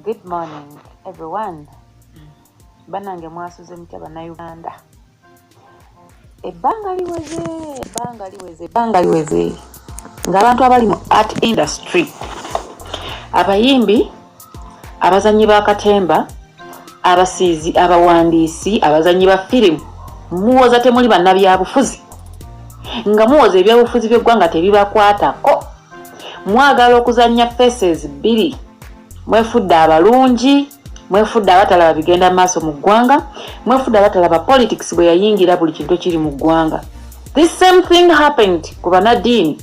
Good morning, everyone. Banange mwasuze mutya bannayuganda. Ebbanga liweze ng'abantu abali mu art industry, abayimbi, abazanyi b'akatemba, abasiizi, abawandiisi, abazanyi ba firimu, muwoza temuli bannabyabufuzi, nga muwoza ebyabufuzi by'eggwanga tebibakwatako, mwagala okuzannya faces bbiri, mwefudde abalungi, mwefudde abatalaba bigenda maaso mu ggwanga, mwefudde abatalaba politics bwe yayingira buli kintu kiri mu ggwanga. This same thing happened ku bannaddiini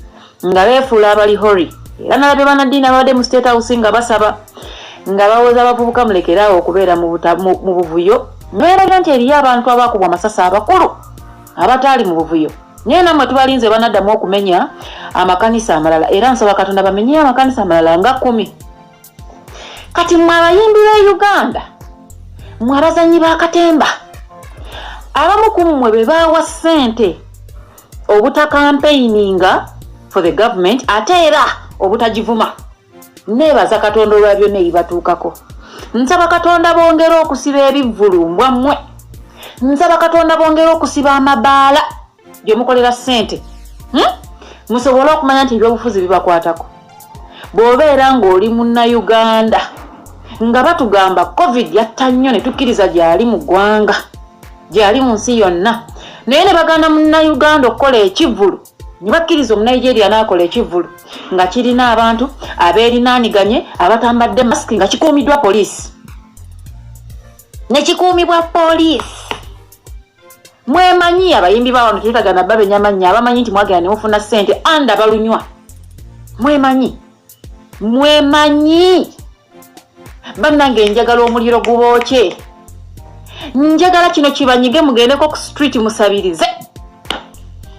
nga beefuula abali hori, era nalabye bannaddiini abadde mu State House nga basaba nga bawoza abavubuka mulekeraawo okubeera mu buvuyo. Neeraga nti eriyo abantu abaakubwa amasasi abakulu abataali mu buvuyo, naye nammwe tubalinze banaddamu okumenya amakanisa amalala, era nsaba Katonda bamenye amakanisa amalala nga 10. Kati mwe abayimbi b'e Uganda, mwe abazanyi b'akatemba, abamu ku mmwe be baawa ssente obutakampeininga for the government, ate era obutagivuma. Neebaza Katonda olwa byonna ebibatuukako. Nsaba Katonda bongera okusiba ebivvulumbwa mmwe. Nsaba Katonda bongera okusiba amabaala gye mukolera ssente. Musobole okumanya nti ebyobufuzi bibakwatako. Bw'obeera ng'oli Munnayuganda nga batugamba COVID yatta nnyo ne tukkiriza gyali mu ggwanga, gyali mu nsi yonna, naye ne baganda Munnayuganda okukola ekivvulu, ne bakkiriza Omunigeria n'akola ekivvulu nga kirina abantu abeerinaaniganye abatambadde masiki nga kikuumiddwa poliisi. Ne kikuumibwa poliisi. Mwemanyi abayimbi bawano tetutagana babenya mannya, abamanyi nti mwagenda ne mufuna ssente anda balunywa. Mwemanyi bannange njagala omuliro gubookye, njagala kino kibanyige mugendeko ku street musabirize.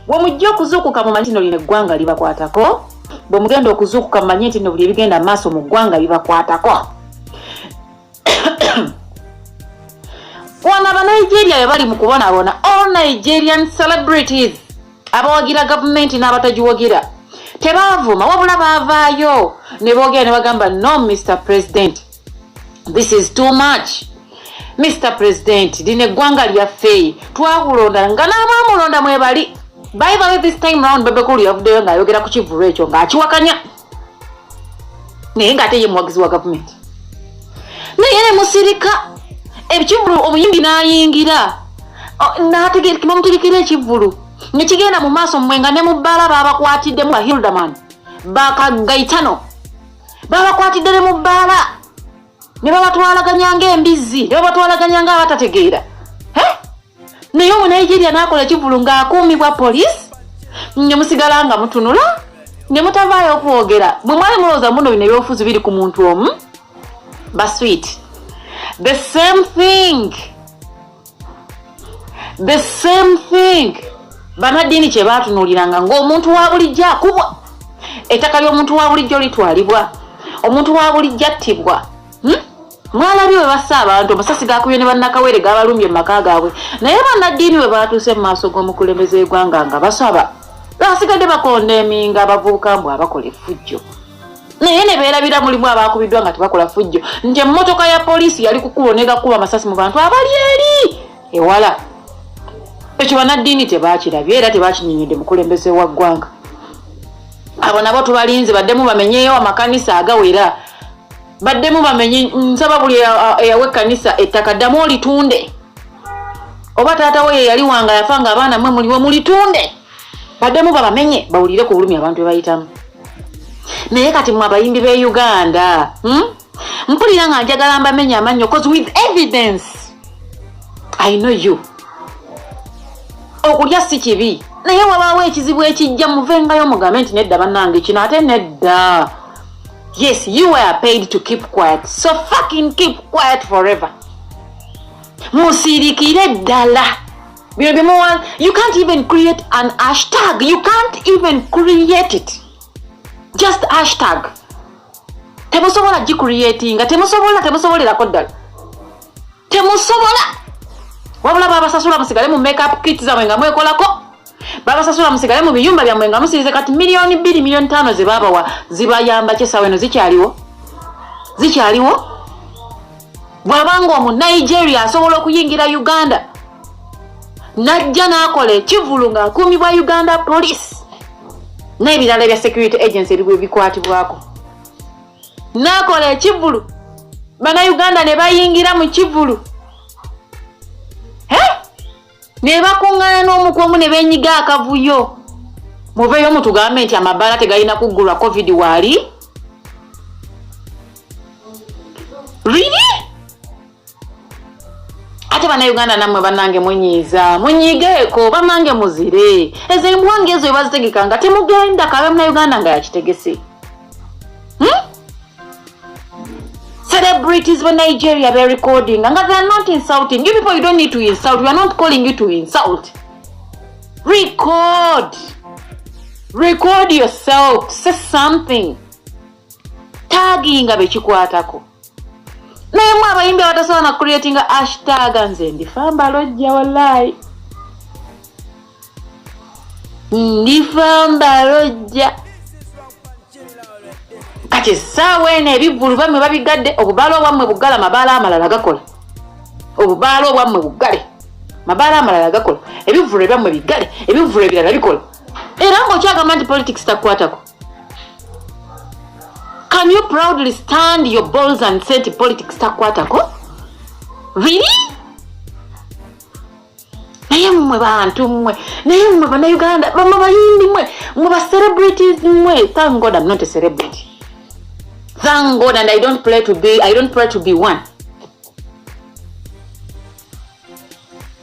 Bwe mujja okuzuukuka mumanyi nti lino eggwanga libakwatako, bwe mugenda okuzuukuka mumanyi nti buli ebigenda maaso mu ggwanga bibakwatako. Wano Abanigeria be bali mu kubonaabona, all Nigerian celebrities abawagira gavumenti n'abatagiwagira tebaavuma, wabula baavaayo ne boogera ne bagamba no Mr. President, this is too much. Mr. President, lino eggwanga lyaffe twakulonda nga n'abaamulonda mwebali. By the way, this time round Bebe Cool yavuddeyo ng'ayogera ku kivvulu ekyo ng'akiwakanya, naye ng'ate ye muwagizi wa gavumenti. Naye ne musirika ekivvulu omuyimbi n'ayingira n'amutegekera ekivvulu ne kigenda mu maaso mmwe nga ne mu bbaala baabakwatiddemu ba Hildaman bakagaitano baabakwatidde ne mu bbaala ne babatwalaganya ng'embizzi, ne babatwalaganya ng'abatategeera. Naye Omunigeria n'akola ekivvulu ng'akuumibwa poliisi, ne musigala nga mutunula ne mutavaayo okwogera. Bwe mwali mulowooza muno bino ebyobufuzi biri ku muntu omu, basweet. The same thing bannaddiini kye baatunuuliranga ng'omuntu wa bulijjo akubwa, ettaka ly'omuntu wa bulijjo litwalibwa, omuntu wa bulijjo attibwa. Mwalabye bwe bassa abantu amasasi gaakubye ne bannakawere gaabalumbye mu maka gaabwe, naye bannaddiini bwe baatuuse mu maaso g'omukulembeze w'eggwanga nga basaba, basigadde bakondeeminga abavubuka mbwe abakola effujjo. Naye ne beerabira mulimu abaakubiddwa nga tebakola fujjo, nti emmotoka ya poliisi yali kukuba negakuba amasasi mu bantu abali eri ewala. Ekyo bannaddiini tebaakirabye era tebaakinyinyidde mukulembeze wa ggwanga. Abo nabo tubalinze baddemu bamenyeeyo amakanisa agawera, baddemu bamenye. Nsaba buli eyawa ekkanisa ettaka ddamu olitunde, oba taata we yali wanga yafa nga abaana mmwe muliwo mulitunde, baddemu babamenye bawulire ku bulumi abantu be bayitamu. Naye kati mwe abayimbi b'e Uganda, mpulira nga njagala mbamenye amannyo cause with evidence I know you. Okulya si kibi, naye wabaawo ekizibu ekijja muvengayo mugambe nti nedda bannange kino ate nedda. Yes, you were paid to keep quiet, so fucking keep quiet forever. Musirikire ddala. You can't even create an hashtag. You can't even create it. Just hashtag. Temusobola gicreatinga, temusobolerako ddala. Temusobola. Wabula babasasula musigale mu makeup kit zammwe nga mwekolako. Babasasula musigale mu biyumba byammwe nga musirize kati milioni 2, milioni 5 ze babawa zibayamba kyesawe no zikyaliwo. bwabanga mu Nigeria asobola okuyingira Uganda najja n'akola ekivulu ng'akuumibwa Uganda Police n'ebirala bya security agency ebibwe bikwatibwako n'akola ekivulu Bannayuganda ne bayingira mu kivulu ne bakuŋŋaana n'omukungu ne beenyiga akavuyo muveeyo mutugambe nti amabaala tegalina kuggulwa covid waali really ate Bannayuganda nammwe bannange munyigeeko bannange muzire ezo embwange ezo ebazitegekanga temugenda kabe Munnayuganda nga yakitegese celebrities of Nigeria they're recording and they are not insulting you people. You don't need to insult. We are not calling you to insult. Record yourself. Say something. Tagging abechikwatako naye mwe abayimbi abatasobola na creating a hashtag nze ndifamba lojja wallahi ndifamba lojja kati saawene ebivulu bamwe babigadde obubaala obwammwe buggala mabaala amalala gakola obubaala obwammwe buggale mabaala amalala gakola ebivulu ebyammwe biggale ebivulu ebirala bikola era ng'okyagamba nti politics takwatako. Can you proudly stand your balls and say to politics takwatako? Really? Naye mmwe bantu mmwe naye mmwe Bannayuganda bamwe bayimbi mmwe ba celebrities mmwe. Thank God I'm not a celebrity. Thank God, and I don't pray to be one.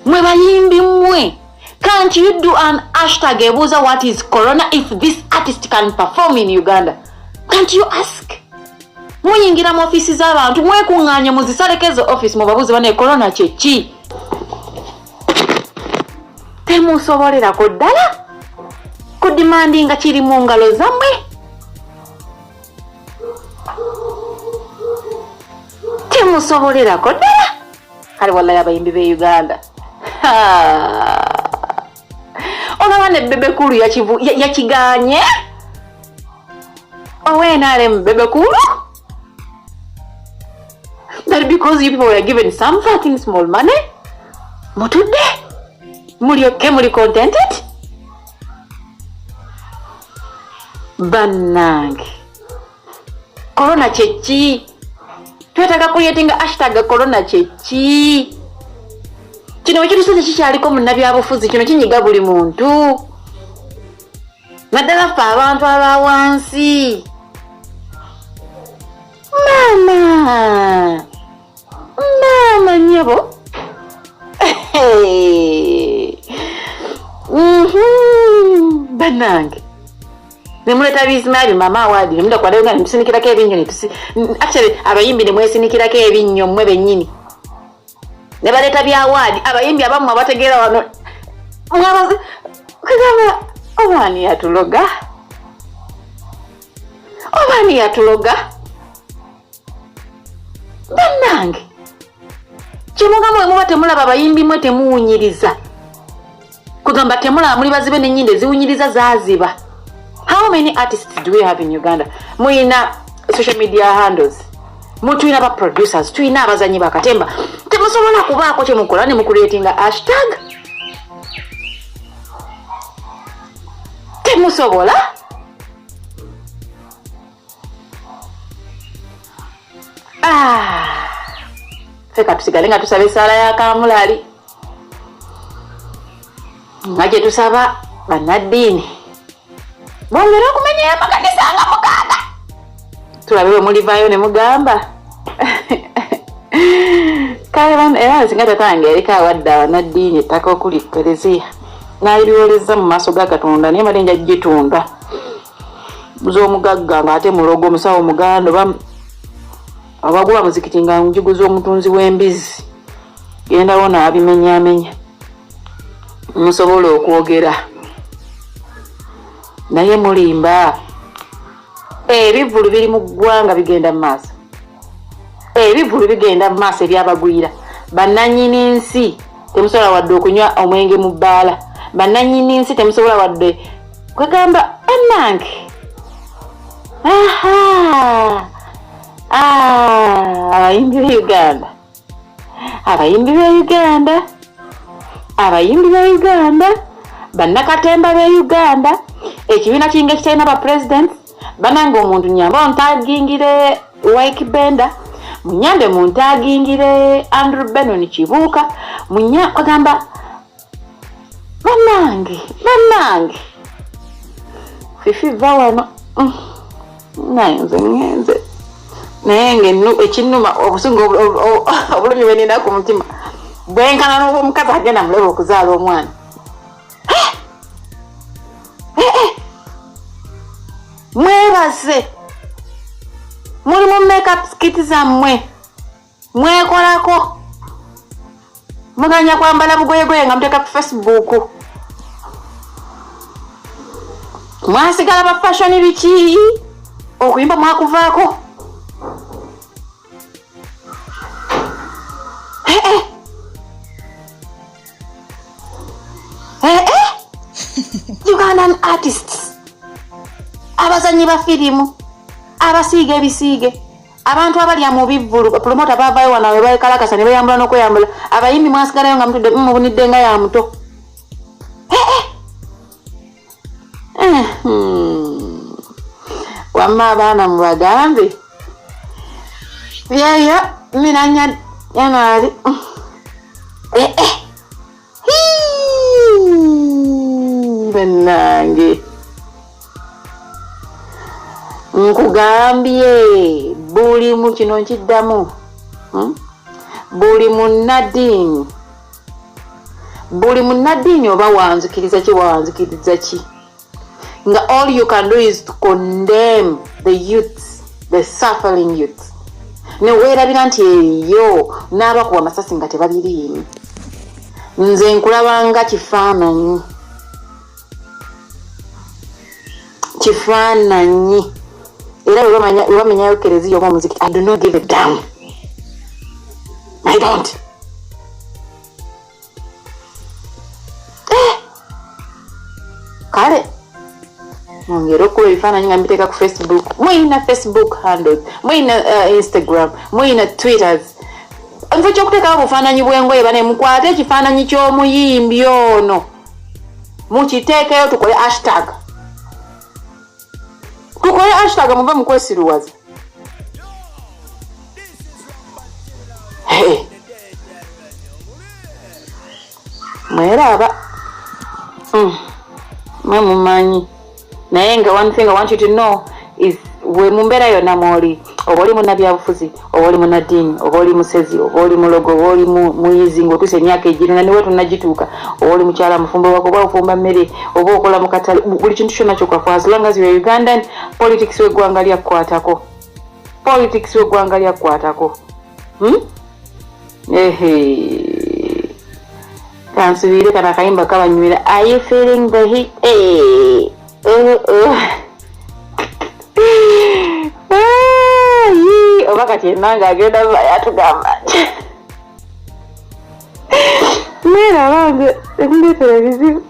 Mwe bayimbi mwe, can't you do an hashtag ebuuza what is corona if this artist can perform in Uganda? Can't you ask? Muyingira mu office z'abantu mwekuŋŋaanye muzisalekezo office mubabuuze bane corona kyeki. Temusobolerako ddala kudimandinga kiri mu ngalo zammwe. Temusobolerako ddala kale wallahi abayimbi b'e Uganda olaba ne Bebekulu yakiganye ONRM Bebekulu that because you people were given some fucking small money mutudde muli contented bannange corona kyeki twetaaga creating hashtag corona kyeki kino ekitusoze kikyaliko munnabyabufuzi kino kinyiga buli muntu naddala ffe abantu abawansi maama nyabo bannange nemuleta bizimaali mama awadi nemuda kwadayoga nemusinikirako ebinnyo actually abayimbi nemwesinikirako ebinnyo mmwe bennyini ne baleeta bya awadi abayimbi abamu abategeera wano mwabazi kugamba omwani yatuloga bannange kimugamba muba temulaba abayimbi mwe temuwunyiriza kugamba temulaba muli bazibe n'ennyinde ziwunyiriza zaziba. How many artists do we have in Uganda? Muyina social media handles mutuyina ba producers tuyina abazanyi bakatemba temusobola kubaako kyemukola ne mucreatinga hashtag temusobola feka tusigale nga tusaba essaala ya Kamulali nga gye tusaba bannaddiini bongera okumenya amakanisa nga mukaaga tulabe bwe mulivaayo ne mugamba kale era singa tatange erika awadde abannaddiini ettaka okuli Kereziya n'aliwoleza mu maaso ga Katonda naye malenja gitunda z'omugagga ng'ate mulogo omusawo omuganda oba abagula muzikiti nga njiguza omutunzi w'embizi gendawo n'abimenyaamenya musobola okwogera naye mulimba ebivulu biri mu ggwanga bigenda mu maaso ebivulu bigenda mu maaso ebyabagwira bannannyini nsi temusobola wadde okunywa omwenge mu bbaala bannannyini nsi temusobola wadde kwegamba bannange abayimbi Uganda abayimbi ba Uganda, abayimbi ba Uganda, bannakatemba ba Uganda, ekibiina kinga kitalina ba president, bananga omuntu nyamba ontagingire Wyke Benda, munyambe muntagingire Andrew Benon Kibuuka, ogamba bannange fifi va wano ngenze naye ekinuma obusungu obulumi bwenina ku mutima bwenkana n'omukazi agenda muleba okuzaala omwana. Mwebase muli mu makeup skit zammwe mwekolako muganya kwambala bugoyegoye nga muteka ku Facebook. Mwasigala ba fashion biki okuyimba mwakuvaako. Ugandan artists, abazanyi ba firimu, abasiige ebisiige, abantu abalya mu bivvulu, promoter bavayo wana we bayikalakasa ne bayambula n'okweyambula, abayimbi mwasigalayo nga mutudde mubunidde nga ya muto. Wamma abaana mubagambe byaya minanya Januari. Bennange nkugambye buli mu kino nkiddamu, buli Nadine oba wanzikiriza ki wanzikiriza ki nga all you can do is to condemn the youth, the suffering youth. Ne weerabira nti eyo n'abakuba amasasi nga tebabiriimu. Nze nkulabanga kifaananyi era webamenyayo kereziya oba omuziki. I do not give a damn. I don't. Kale mwongera okuba ebifaananyi nga mbiteeka ku Facebook. Muyina Facebook handles, muyina Instagram, muyina Twitters. Nfe kyokuteekawo bufaananyi bw'engoye bane mukwate ekifaananyi ky'omuyimbi ono mukiteekeyo tukole hashtag. Tukole hashtag muve mukwesiruwaza. Mweraba. Mwe mumanyi. Naye nga one thing I want you to know is we mumbera yonna mwoli, oba oli munnabyabufuzi, oba oli munnaddiini, oba oli musezi, oba oli mulogo, oba oli muyizi ng'otuusa emyaka egirina niwe tunnagituuka, oba oli mukyala mufumbo wako, oba ofumba mmere, oba okola mu katale, buli kintu kyonna kyokwafa as long as you are Ugandan, politics w'eggwanga lyakukwatako. Politics w'eggwanga lyakukwatako. Kansubire kana kayimba kabanywera. Are you feeling the heat? Oba kati ennanga agenda yatugamba mwera bange ekundeetera ebizibu.